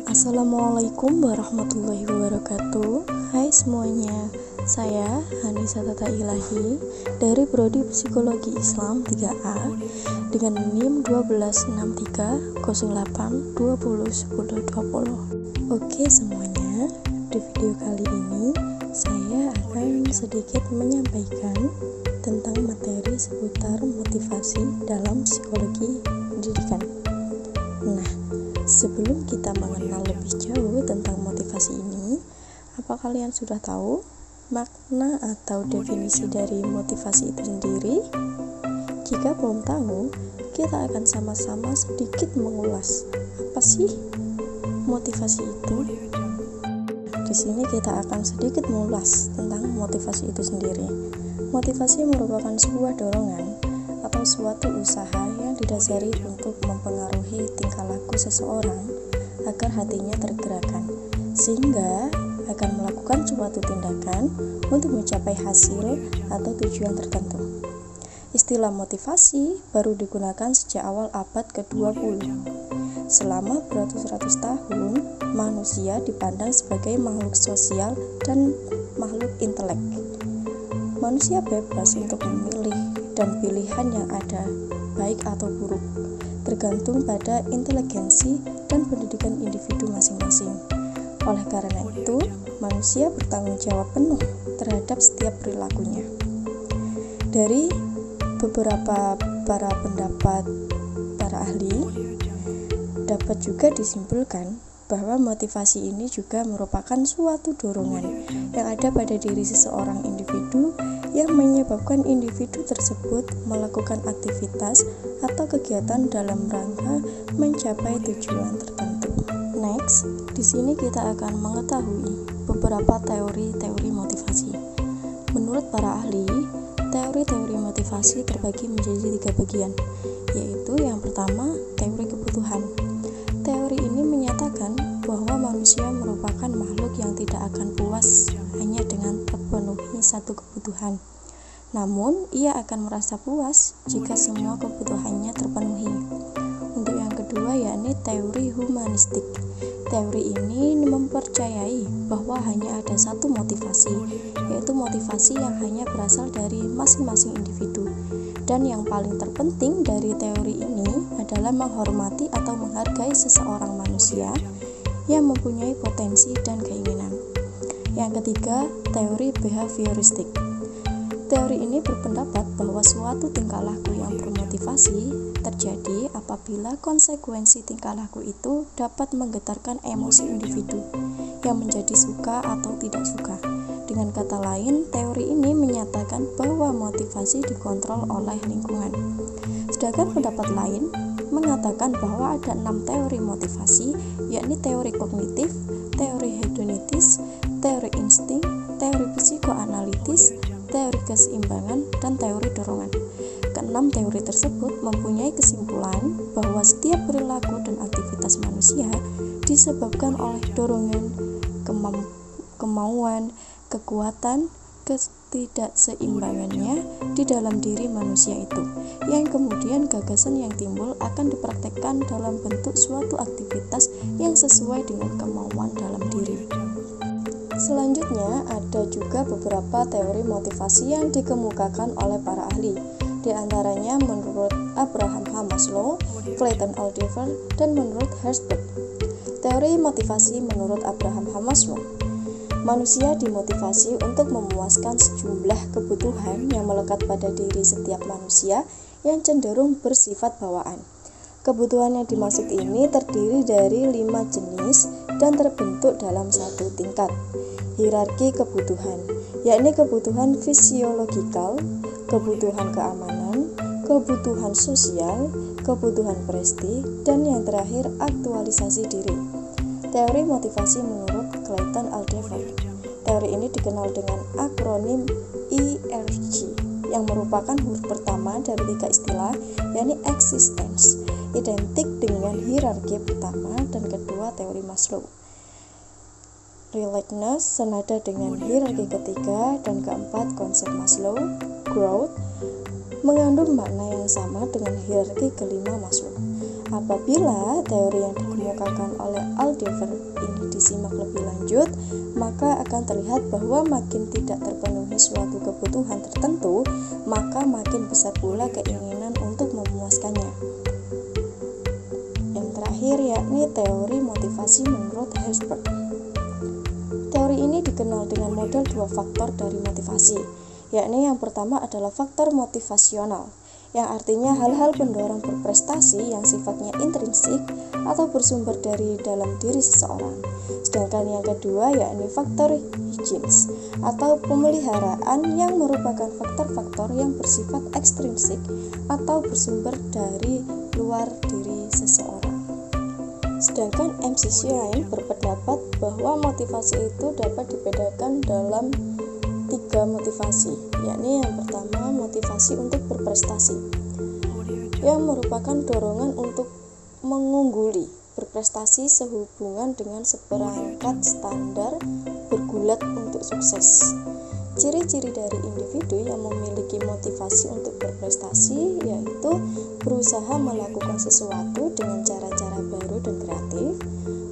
Assalamualaikum warahmatullahi wabarakatuh. Hai semuanya, saya Hanisa Tata Ilahi dari Prodi Psikologi Islam 3A dengan NIM 12308201020. Oke semuanya, di video kali ini saya akan sedikit menyampaikan tentang materi seputar motivasi dalam psikologi pendidikan. Nah, sebelum kita mengenal lebih jauh tentang motivasi ini, apa kalian sudah tahu makna atau definisi dari motivasi itu sendiri? Jika belum tahu, kita akan sama-sama sedikit mengulas apa sih motivasi itu. Di sini kita akan sedikit mengulas tentang motivasi itu sendiri. Motivasi merupakan sebuah dorongan atau suatu usaha yang didasari untuk mempengaruhi tingkah laku seseorang agar hatinya tergerakkan, sehingga akan melakukan suatu tindakan untuk mencapai hasil atau tujuan tertentu. Istilah motivasi baru digunakan sejak awal abad ke-20. Selama beratus-ratus tahun, manusia dipandang sebagai makhluk sosial dan makhluk intelek. Manusia bebas untuk memilih dan pilihan yang ada, baik atau buruk, tergantung pada inteligensi dan pendidikan individu masing-masing. Oleh karena itu, manusia bertanggung jawab penuh terhadap setiap perilakunya. Dari beberapa pendapat para ahli, dapat juga disimpulkan bahwa motivasi ini juga merupakan suatu dorongan yang ada pada diri seseorang individu yang menyebabkan individu tersebut melakukan aktivitas atau kegiatan dalam rangka mencapai tujuan tertentu. Next, di sini kita akan mengetahui beberapa teori-teori motivasi. Menurut para ahli, teori-teori motivasi terbagi menjadi 3 bagian, yaitu yang pertama, teori kebutuhan. Teori ini menyatakan bahwa manusia merupakan makhluk yang tidak akan puas hanya dengan terpenuhi satu kebutuhan. Namun, ia akan merasa puas jika semua kebutuhannya terpenuhi. Untuk yang kedua, yakni teori humanistik. Teori ini mempercayai bahwa hanya ada satu motivasi, yaitu motivasi yang hanya berasal dari masing-masing individu. Dan yang paling terpenting dari teori ini adalah menghormati atau menghargai seseorang manusia yang mempunyai potensi dan keinginan. Yang ketiga, teori behavioristik. Teori ini berpendapat bahwa suatu tingkah laku yang bermotivasi terjadi apabila konsekuensi tingkah laku itu dapat menggetarkan emosi individu yang menjadi suka atau tidak suka. Dengan kata lain, teori ini menyatakan bahwa motivasi dikontrol oleh lingkungan. Sedangkan pendapat lain mengatakan bahwa ada 6 teori motivasi, yakni teori kognitif, teori hedonitis, teori insting, teori psikoanalitis, teori keseimbangan, dan teori dorongan. Keenam teori tersebut mempunyai kesimpulan bahwa setiap perilaku dan aktivitas manusia disebabkan oleh dorongan, kemauan, kekuatan, ketidakseimbangannya di dalam diri manusia itu, yang kemudian gagasan yang timbul akan dipraktekkan dalam bentuk suatu aktivitas yang sesuai dengan kemauan dalam diri. Selanjutnya, ada juga beberapa teori motivasi yang dikemukakan oleh para ahli. Di antaranya menurut Abraham H. Maslow, Clayton Aldiver, dan menurut Herzberg. Teori motivasi menurut Abraham H. Maslow, manusia dimotivasi untuk memuaskan sejumlah kebutuhan yang melekat pada diri setiap manusia yang cenderung bersifat bawaan. Kebutuhan yang dimaksud ini terdiri dari 5 jenis dan terbentuk dalam satu tingkat. Hierarki kebutuhan, yakni kebutuhan fisiologikal, kebutuhan keamanan, kebutuhan sosial, kebutuhan prestise, dan yang terakhir aktualisasi diri. Teori motivasi menurut Clayton Aldiver. Teori ini dikenal dengan akronim ERG yang merupakan huruf pertama dari 3 istilah, yakni existence, identik dengan hierarki pertama dan kedua teori Maslow. Relatedness senada dengan hierarki ketiga dan keempat konsep Maslow. Growth mengandung makna yang sama dengan hierarki kelima Maslow. Apabila teori yang dikemukakan oleh Aldever ini disimak lebih lanjut, maka akan terlihat bahwa makin tidak terpenuhi suatu kebutuhan tertentu, maka makin besar pula keinginan untuk memuaskannya. Yang terakhir yakni teori motivasi menurut Herzberg. Teori ini dikenal dengan model dua faktor dari motivasi, yakni yang pertama adalah faktor motivasional, yang artinya hal-hal pendorong berprestasi yang sifatnya intrinsik atau bersumber dari dalam diri seseorang. Sedangkan yang kedua yakni faktor Huygens atau pemeliharaan, yang merupakan faktor-faktor yang bersifat ekstrinsik atau bersumber dari luar diri seseorang. Sedangkan MC Schlein berpendapat bahwa motivasi itu dapat dibedakan dalam 3 motivasi, yakni yang pertama motivasi untuk berprestasi, yang merupakan dorongan untuk mengungguli, berprestasi sehubungan dengan seperangkat standar bergulat untuk sukses. Ciri-ciri dari individu yang memiliki motivasi untuk berprestasi yaitu berusaha melakukan sesuatu dengan cara-cara baru dan kreatif,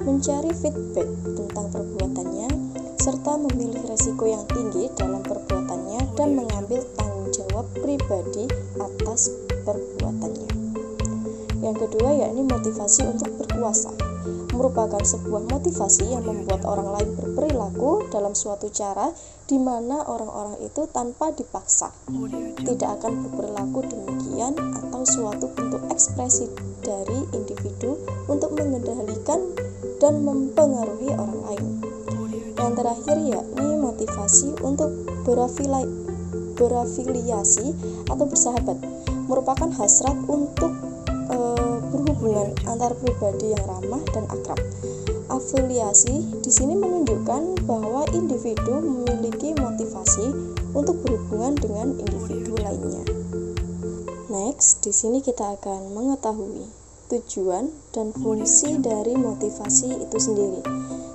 mencari feedback tentang perbuatannya, serta memilih resiko yang tinggi dalam perbuatannya dan mengambil tanggung jawab pribadi atas perbuatannya. Yang kedua yakni motivasi untuk berkuasa, merupakan sebuah motivasi yang membuat orang lain berperilaku dalam suatu cara di mana orang-orang itu tanpa dipaksa tidak akan berperilaku demikian, atau suatu bentuk ekspresi dari individu untuk mengendalikan dan mempengaruhi orang lain. Yang terakhir yakni motivasi untuk berafiliasi atau bersahabat, merupakan hasrat untuk berhubungan antar pribadi yang ramah dan akrab. Afiliasi di sini menunjukkan bahwa individu memiliki motivasi untuk berhubungan dengan individu lainnya. Next, di sini kita akan mengetahui tujuan dan fungsi dari motivasi itu sendiri.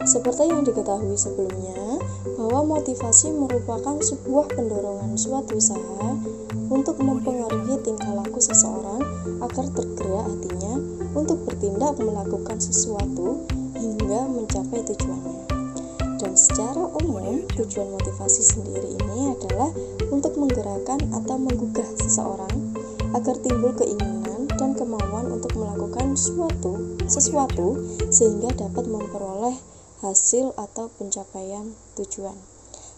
Seperti yang diketahui sebelumnya, bahwa motivasi merupakan sebuah pendorongan suatu usaha untuk mempengaruhi tingkah laku seseorang agar tergerak hatinya untuk bertindak melakukan sesuatu hingga mencapai tujuannya. Dan secara umum, tujuan motivasi sendiri ini adalah untuk menggerakkan atau menggugah seseorang agar timbul keinginan dan kemauan untuk melakukan sesuatu sehingga dapat memperoleh hasil atau pencapaian tujuan.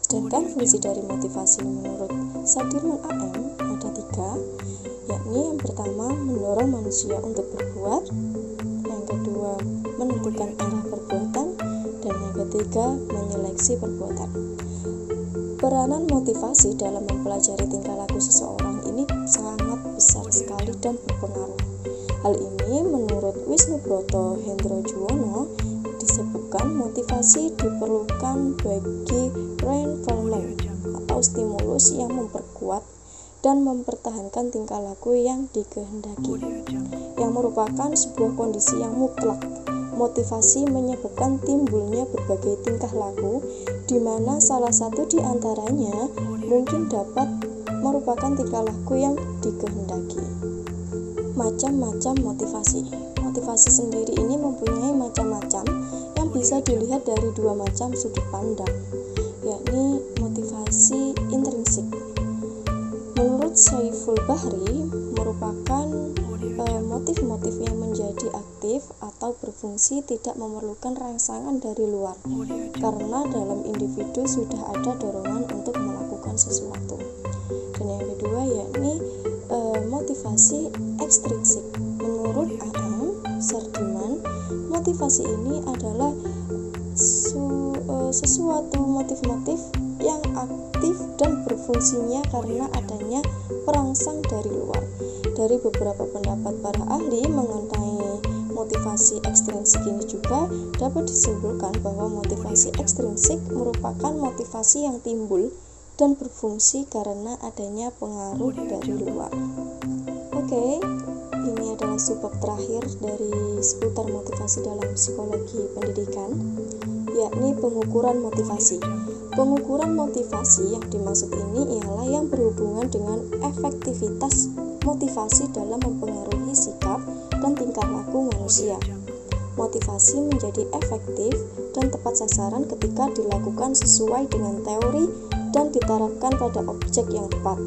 Sedangkan fungsi dari motivasi menurut Sudirman AM ada 3, yakni yang pertama mendorong manusia untuk berbuat, yang kedua menentukan arah perbuatan, dan yang ketiga menyeleksi perbuatan. Peranan motivasi dalam mempelajari tingkah laku seseorang ini sangat besar sekali dan berpengaruh. Hal ini menurut Wisnubroto Hendrojuwono disebutkan motivasi diperlukan bagi reinforcement atau stimulus yang memperkuat dan mempertahankan tingkah laku yang dikehendaki, yang merupakan sebuah kondisi yang mutlak. Motivasi menyebabkan timbulnya berbagai tingkah laku, di mana salah satu di antaranya mungkin dapat merupakan tingkah laku yang dikehendaki. Macam-macam motivasi. Motivasi sendiri ini mempunyai macam-macam yang bisa dilihat dari 2 macam sudut pandang, yakni motivasi intrinsik. Menurut Saiful Bahri, merupakan motif-motif yang menjadi aktif atau berfungsi tidak memerlukan rangsangan dari luar, karena dalam individu sudah ada dorongan untuk melakukan sesuatu. Dan yang kedua yakni motivasi ekstrinsik. Menurut A.M. Sudirman, motivasi ini adalah sesuatu motif-motif yang aktif dan berfungsinya karena adanya perangsang dari luar. Dari beberapa pendapat para ahli mengenai motivasi ekstrinsik ini juga dapat disimpulkan bahwa motivasi ekstrinsik merupakan motivasi yang timbul dan berfungsi karena adanya pengaruh dari luar. Oke, ini adalah subbab terakhir dari seputar motivasi dalam psikologi pendidikan, yakni pengukuran motivasi. Pengukuran motivasi yang dimaksud ini ialah yang berhubungan dengan efektivitas motivasi dalam mempengaruhi sikap dan tingkah laku manusia. Motivasi menjadi efektif dan tepat sasaran ketika dilakukan sesuai dengan teori dan diterapkan pada objek yang tepat.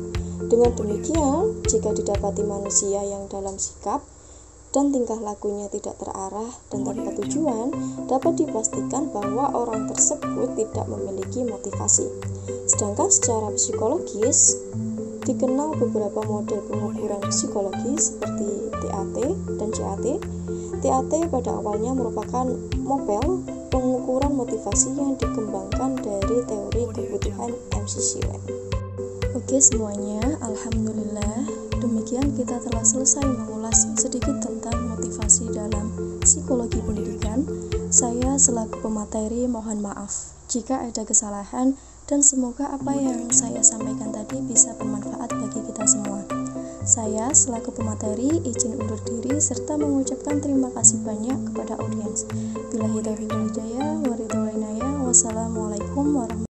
Dengan demikian, jika didapati manusia yang dalam sikap dan tingkah lakunya tidak terarah dan tanpa tujuan, dapat dipastikan bahwa orang tersebut tidak memiliki motivasi. Sedangkan secara psikologis, dikenal beberapa model pengukuran psikologis seperti TAT dan CAT. TAT pada awalnya merupakan model pengukuran motivasi yang dikembangkan dari teori kebutuhan McClelland. Oke semuanya, alhamdulillah demikian kita telah selesai mengulas sedikit tentang motivasi dalam psikologi pendidikan. Saya selaku pemateri mohon maaf jika ada kesalahan dan semoga apa yang saya sampaikan tadi bisa bermanfaat bagi kita semua. Saya selaku pemateri izin undur diri serta mengucapkan terima kasih banyak kepada audiens. Billahi taufiq wal hidayah, wassalamualaikum warahmatullahi wabarakatuh.